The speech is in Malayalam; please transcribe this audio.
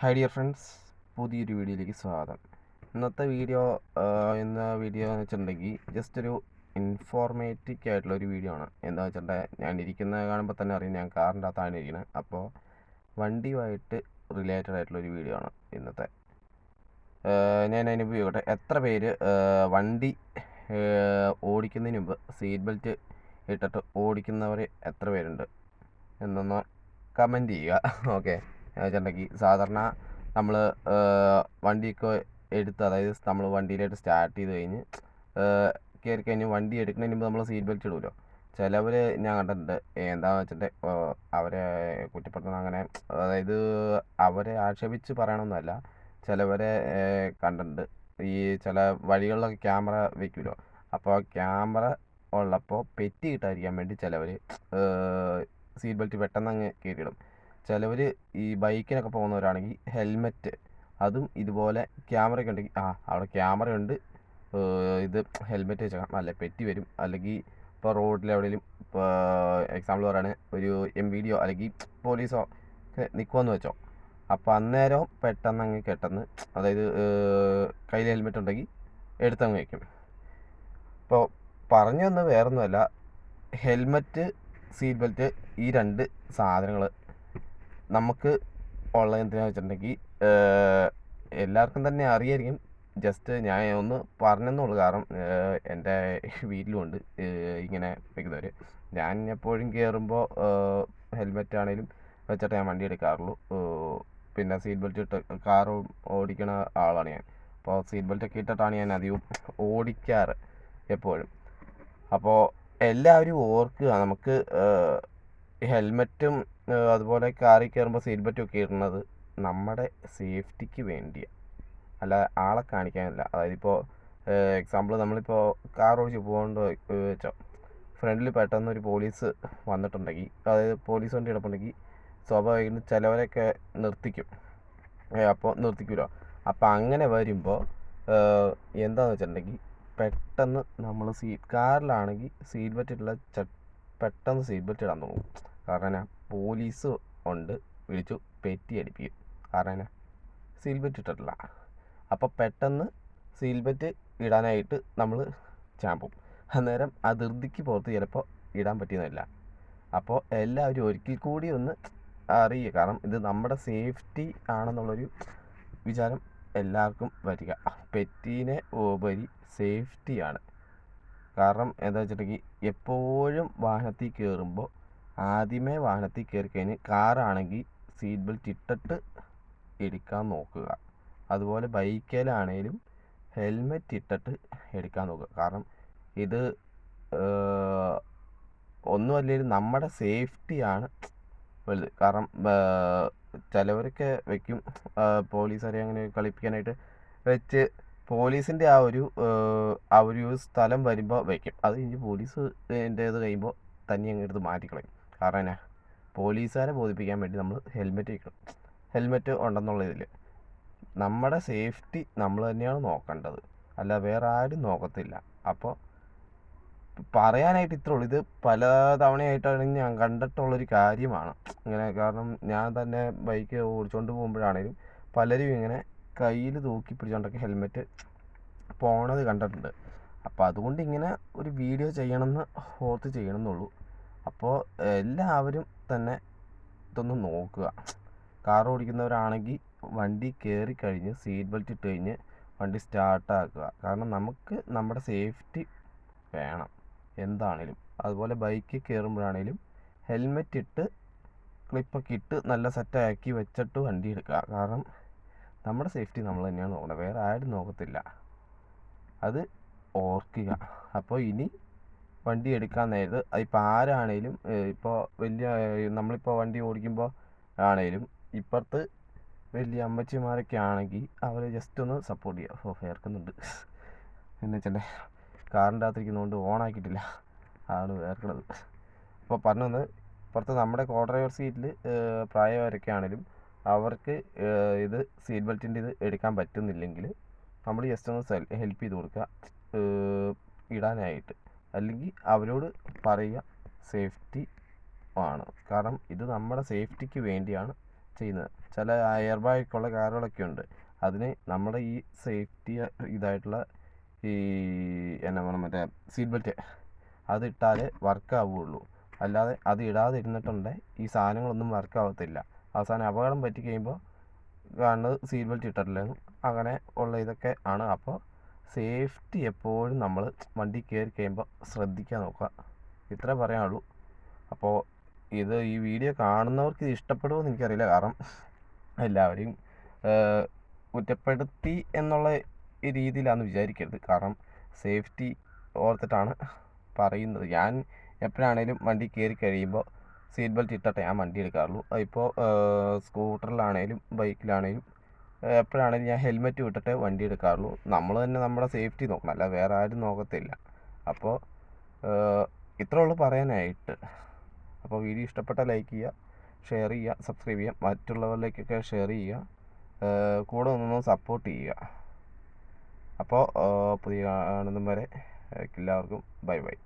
ഹായ് ഡിയർ ഫ്രണ്ട്സ്, പുതിയൊരു വീഡിയോയിലേക്ക് സ്വാഗതം. ഇന്നത്തെ വീഡിയോ എന്ന് വെച്ചിട്ടുണ്ടെങ്കിൽ ജസ്റ്റ് ഒരു ഇൻഫോർമേറ്റീവ് ആയിട്ടുള്ളൊരു വീഡിയോ ആണ്. എന്താ വെച്ചിട്ടുണ്ടെങ്കിൽ ഞാൻ ഇരിക്കുന്നത് കാണുമ്പോൾ തന്നെ അറിയാം ഞാൻ കാറിൻ്റെ അകത്താണ് ഇരിക്കുന്നത്. അപ്പോൾ വണ്ടിയുമായിട്ട് റിലേറ്റഡ് ആയിട്ടുള്ളൊരു വീഡിയോ ആണ് ഇന്നത്തെ. ഞാൻ അതിന് ഉപയോഗിക്കട്ടെ. എത്ര പേര് വണ്ടി ഓടിക്കുന്നതിന് മുമ്പ് സീറ്റ് ബെൽറ്റ് ഇട്ടിട്ട് ഓടിക്കുന്നവർ എത്ര പേരുണ്ട് എന്നൊന്ന് കമൻറ്റ് ചെയ്യുക. ഓക്കെ, വെച്ചിട്ടുണ്ടെങ്കിൽ സാധാരണ നമ്മൾ വണ്ടിയൊക്കെ എടുത്ത്, അതായത് നമ്മൾ വണ്ടിയിലായിട്ട് സ്റ്റാർട്ട് ചെയ്ത് കഴിഞ്ഞ് കയറി കഴിഞ്ഞ് വണ്ടി എടുക്കുന്നതിന് മുമ്പ് നമ്മൾ സീറ്റ് ബെൽറ്റ് ഇടുമല്ലോ. ചിലവർ ഞാൻ കണ്ടിട്ടുണ്ട്, എന്താണെന്ന് വെച്ചിട്ടുണ്ടെങ്കിൽ അവരെ കുറ്റപ്പെടുത്തുന്ന അങ്ങനെ, അതായത് അവരെ ആക്ഷേപിച്ച് പറയണമെന്നല്ല, ചിലവരെ കണ്ടിട്ടുണ്ട് ഈ ചില വഴികളിലൊക്കെ ക്യാമറ വെക്കുമല്ലോ. അപ്പോൾ ക്യാമറ ഉള്ളപ്പോൾ പെറ്റി കിട്ടാതിരിക്കാൻ വേണ്ടി ചിലവർ സീറ്റ് ബെൽറ്റ് പെട്ടെന്ന് അങ്ങ് കയറ്റിയിടും. ചിലവർ ഈ ബൈക്കിനൊക്കെ പോകുന്നവരാണെങ്കിൽ ഹെൽമെറ്റ്, അതും ഇതുപോലെ ക്യാമറയൊക്കെ ഉണ്ടെങ്കിൽ അവിടെ ക്യാമറയുണ്ട്, ഇത് ഹെൽമെറ്റ് വെച്ചേക്കാം, അല്ലെ പെറ്റി വരും. അല്ലെങ്കിൽ ഇപ്പോൾ റോഡിലെവിടെയെങ്കിലും ഇപ്പോൾ എക്സാമ്പിൾ പറയുകയാണെങ്കിൽ ഒരു MVD അല്ലെങ്കിൽ പോലീസോ ഒക്കെ നിൽക്കുമെന്ന് വെച്ചോ. അപ്പോൾ അന്നേരം പെട്ടെന്ന് കെട്ടെന്ന്, അതായത് കയ്യിൽ ഹെൽമെറ്റ് ഉണ്ടെങ്കിൽ എടുത്തങ്ങ് വയ്ക്കും. ഇപ്പോൾ പറഞ്ഞു വന്നത് വേറൊന്നുമല്ല, ഹെൽമെറ്റ്, സീറ്റ് ബെൽറ്റ്, ഈ രണ്ട് സാധനങ്ങൾ നമുക്ക് ഉള്ളത് എന്തിനാണെന്ന് വെച്ചിട്ടുണ്ടെങ്കിൽ എല്ലാവർക്കും തന്നെ അറിയായിരിക്കും. ജസ്റ്റ് ഞാൻ ഒന്ന് പറഞ്ഞെന്നുള്ളൂ. കാരണം എൻ്റെ വീട്ടിലുമുണ്ട് ഇങ്ങനെ വെക്കുന്നവർ. ഞാൻ എപ്പോഴും കയറുമ്പോൾ ഹെൽമെറ്റ് ആണെങ്കിലും വെച്ചിട്ട് ഞാൻ വണ്ടി എടുക്കാറുള്ളൂ. പിന്നെ സീറ്റ് ബെൽറ്റ് ഇട്ട് കാർ ഓടിക്കണ ആളാണ് ഞാൻ. അപ്പോൾ സീറ്റ് ബെൽറ്റൊക്കെ ഇട്ടിട്ടാണ് ഞാൻ അധികവും ഓടിക്കാറ് എപ്പോഴും. അപ്പോൾ എല്ലാവരും ഓർക്കുക, നമുക്ക് ഹെൽമെറ്റും അതുപോലെ കാറിൽ കയറുമ്പോൾ സീറ്റ് ബെൽറ്റും ഒക്കെ ഇടുന്നത് നമ്മുടെ സേഫ്റ്റിക്ക് വേണ്ടിയാണ്, അല്ല ആളെ കാണിക്കാനല്ല. അതായത് ഇപ്പോൾ എക്സാമ്പിൾ നമ്മളിപ്പോൾ കാർ ഓടിച്ച് പോകേണ്ട വെച്ചോ, ഫ്രണ്ടിൽ പെട്ടെന്ന് ഒരു പോലീസ് വന്നിട്ടുണ്ടെങ്കിൽ, അതായത് പോലീസ് വണ്ടി കിടപ്പുണ്ടെങ്കിൽ സ്വാഭാവികമായിട്ടും ചിലവരൊക്കെ നിർത്തിക്കും. അപ്പോൾ നിർത്തിക്കുമല്ലോ. അപ്പോൾ അങ്ങനെ വരുമ്പോൾ എന്താണെന്ന് വെച്ചിട്ടുണ്ടെങ്കിൽ പെട്ടെന്ന് നമ്മൾ കാറിലാണെങ്കിൽ സീറ്റ് ബെൽറ്റ് ഇട്ടുള്ള പെട്ടെന്ന് സീറ്റ് ബെൽറ്റ് ഇടാൻ തോന്നും. കാരണം പോലീസ് ഉണ്ട്, വിളിച്ചു പെറ്റി അടിപ്പിക്കും. കാരണം സീറ്റ് ബെൽറ്റ് ഇട്ടിട്ടില്ല. അപ്പോൾ പെട്ടെന്ന് സീറ്റ് ബെൽറ്റ് ഇടാനായിട്ട് നമ്മൾ ചാമ്പും. അന്നേരം ആ ധൃതിക്ക് പുറത്ത് ചിലപ്പോൾ ഇടാൻ പറ്റിയെന്നില്ല. അപ്പോൾ എല്ലാവരും ഒരിക്കൽ കൂടി ഒന്ന് അറിയുക. കാരണം ഇത് നമ്മുടെ സേഫ്റ്റി ആണെന്നുള്ളൊരു വിചാരം എല്ലാവർക്കും വരിക. പെറ്റീനെ ഉപരി സേഫ്റ്റിയാണ്. കാരണം എന്താ വെച്ചിട്ടുണ്ടെങ്കിൽ എപ്പോഴും വാഹനത്തിൽ കയറുമ്പോൾ ആദ്യമേ വാഹനത്തിൽ കയറി കഴിഞ്ഞ് കാറാണെങ്കിൽ സീറ്റ് ബെൽറ്റ് ഇട്ടിട്ട് എടുക്കാൻ നോക്കുക. അതുപോലെ ബൈക്കിലാണേലും ഹെൽമെറ്റ് ഇട്ടിട്ട് എടുക്കാൻ നോക്കുക. കാരണം ഇത് ഒന്നുമല്ലെങ്കിലും നമ്മുടെ സേഫ്റ്റിയാണ് വലുത്. കാരണം ചിലവരൊക്കെ വയ്ക്കും, പോലീസുകാരെ അങ്ങനെ കളിപ്പിക്കാനായിട്ട് വെച്ച് പോലീസിൻ്റെ ആ ഒരു സ്ഥലം വരുമ്പോൾ വയ്ക്കും. അത് കഴിഞ്ഞ് പോലീസിൻ്റെ ഇത് കഴിയുമ്പോൾ തന്നെ അങ്ങ് എടുത്ത് മാറ്റിക്കളയും. കാരണം എന്നാ, പോലീസുകാരെ ബോധിപ്പിക്കാൻ വേണ്ടി നമ്മൾ ഹെൽമെറ്റ് വയ്ക്കണം. ഹെൽമെറ്റ് ഉണ്ടെന്നുള്ള ഇതിൽ നമ്മുടെ സേഫ്റ്റി നമ്മൾ തന്നെയാണ് നോക്കേണ്ടത്, അല്ല വേറെ ആരും നോക്കത്തില്ല. അപ്പോൾ പറയാനായിട്ട് ഇത്രേ ഉള്ളൂ. ഇത് പല തവണയായിട്ടാണ് ഞാൻ കണ്ടിട്ടുള്ളൊരു കാര്യമാണ് ഇങ്ങനെ. കാരണം ഞാൻ തന്നെ ബൈക്ക് ഓടിച്ചുകൊണ്ട് പോകുമ്പോഴാണേലും പലരും ഇങ്ങനെ കയ്യിൽ തൂക്കി പിടിച്ചുകൊണ്ടൊക്കെ ഹെൽമെറ്റ് പോണത് കണ്ടിട്ടുണ്ട്. അപ്പോൾ അതുകൊണ്ട് ഇങ്ങനെ ഒരു വീഡിയോ ചെയ്യണമെന്ന് ഓർത്ത് ചെയ്യണമെന്നുള്ളൂ. അപ്പോൾ എല്ലാവരും തന്നെ ഇതൊന്ന് നോക്കുക. കാർ ഓടിക്കുന്നവരാണെങ്കിൽ വണ്ടി കയറി കഴിഞ്ഞ് സീറ്റ് ബെൽറ്റ് ഇട്ട് കഴിഞ്ഞ് വണ്ടി സ്റ്റാർട്ടാക്കുക. കാരണം നമുക്ക് നമ്മുടെ സേഫ്റ്റി വേണം എന്താണേലും. അതുപോലെ ബൈക്കിൽ കയറുമ്പോഴാണേലും ഹെൽമെറ്റ് ഇട്ട് ക്ലിപ്പൊക്കെ ഇട്ട് നല്ല സെറ്റാക്കി വെച്ചിട്ട് വണ്ടി എടുക്കുക. കാരണം നമ്മുടെ സേഫ്റ്റി നമ്മൾ തന്നെയാണ് നോക്കേണ്ടത്, വേറെ ആരും നോക്കത്തില്ല. അത് ഓർക്കുക. അപ്പോൾ ഇനി വണ്ടി എടുക്കാൻ നേരത്ത് അതിപ്പോൾ ആരാണേലും, ഇപ്പോൾ വലിയ നമ്മളിപ്പോൾ വണ്ടി ഓടിക്കുമ്പോൾ ആണേലും ഇപ്പുറത്ത് വലിയ അമ്മച്ചിമാരൊക്കെ ആണെങ്കിൽ അവർ ജസ്റ്റ് ഒന്ന് സപ്പോർട്ട് ചെയ്യുക. വേർക്കുന്നുണ്ട് എന്ന് വെച്ചിട്ടുണ്ടെ കാറിൻ്റെ അകത്തിരിക്കുന്നതുകൊണ്ട് ഓണാക്കിയിട്ടില്ല, അതാണ് വേർക്കണത്. അപ്പോൾ പറഞ്ഞു വന്നത്, ഇപ്പുറത്ത് നമ്മുടെ കോ ഡ്രൈവർ സീറ്റിൽ പ്രായമായവരൊക്കെ ആണെങ്കിലും അവർക്ക് ഇത് സീറ്റ് ബെൽറ്റിൻ്റെ ഇത് എടുക്കാൻ പറ്റുന്നില്ലെങ്കിൽ നമ്മൾ ജസ്റ്റ് ഒന്ന് ഹെൽപ്പ് ചെയ്ത് കൊടുക്കുക ഇടാനായിട്ട്. അല്ലെങ്കിൽ അവരോട് പറയുക സേഫ്റ്റി ആണ്. കാരണം ഇത് നമ്മുടെ സേഫ്റ്റിക്ക് വേണ്ടിയാണ് ചെയ്യുന്നത്. ചില എയർ ബാഗൊക്കെയുള്ള കാറുകളൊക്കെ ഉണ്ട്. അതിന് നമ്മുടെ ഈ സേഫ്റ്റി ഇതായിട്ടുള്ള ഈ എന്നാ പറയുക മറ്റേ സീറ്റ് ബെൽറ്റ് അതിട്ടാലേ വർക്കാവുള്ളൂ. അല്ലാതെ അത് ഇടാതെ ഇരുന്നിട്ടുണ്ടെങ്കിൽ ഈ സാധനങ്ങളൊന്നും വർക്കാവത്തില്ല. അവസാനം അപകടം പറ്റി കഴിയുമ്പോൾ കാണുന്നത് സീറ്റ് ബെൽറ്റ് ഇട്ടിട്ടില്ലെന്നും അങ്ങനെ ഉള്ള ഇതൊക്കെ ആണ്. അപ്പോൾ സേഫ്റ്റി എപ്പോഴും നമ്മൾ വണ്ടി കയറി കഴിയുമ്പോൾ ശ്രദ്ധിക്കാൻ നോക്കുക. ഇത്രേ പറയാനുള്ളൂ. അപ്പോൾ ഈ വീഡിയോ കാണുന്നവർക്ക് ഇത് ഇഷ്ടപ്പെടുമോ എന്ന് എനിക്കറിയില്ല. കാരണം എല്ലാവരെയും കുറ്റപ്പെടുത്തി എന്നുള്ള രീതിയിലാണെന്ന് വിചാരിക്കരുത്. കാരണം സേഫ്റ്റി ഓർത്തിട്ടാണ് പറയുന്നത്. ഞാൻ എപ്പോഴാണേലും വണ്ടി കയറി കഴിയുമ്പോൾ സീറ്റ് ബെൽറ്റ് ഇട്ടിട്ടേ ഞാൻ വണ്ടി എടുക്കാറുള്ളൂ. അതിപ്പോൾ സ്കൂട്ടറിലാണേലും ബൈക്കിലാണേലും എപ്പോഴാണേലും ഞാൻ ഹെൽമെറ്റ് ഇട്ടിട്ടേ വണ്ടി എടുക്കാറുള്ളൂ. നമ്മൾ തന്നെ നമ്മുടെ സേഫ്റ്റി നോക്കണം, അല്ല വേറെ ആരും നോക്കത്തില്ല. അപ്പോൾ ഇത്രേ ഉള്ളൂ പറയാനായിട്ട്. അപ്പോൾ വീഡിയോ ഇഷ്ടപ്പെട്ടാൽ ലൈക്ക് ചെയ്യുക, ഷെയർ ചെയ്യുക, സബ്സ്ക്രൈബ് ചെയ്യുക, മറ്റുള്ളവരിലേക്കൊക്കെ ഷെയർ ചെയ്യുക, കൂടെ നിന്ന് സപ്പോർട്ട് ചെയ്യുക. അപ്പോൾ പുതിയ കാണുന്നതും വരെ എല്ലാവർക്കും ബൈ ബൈ.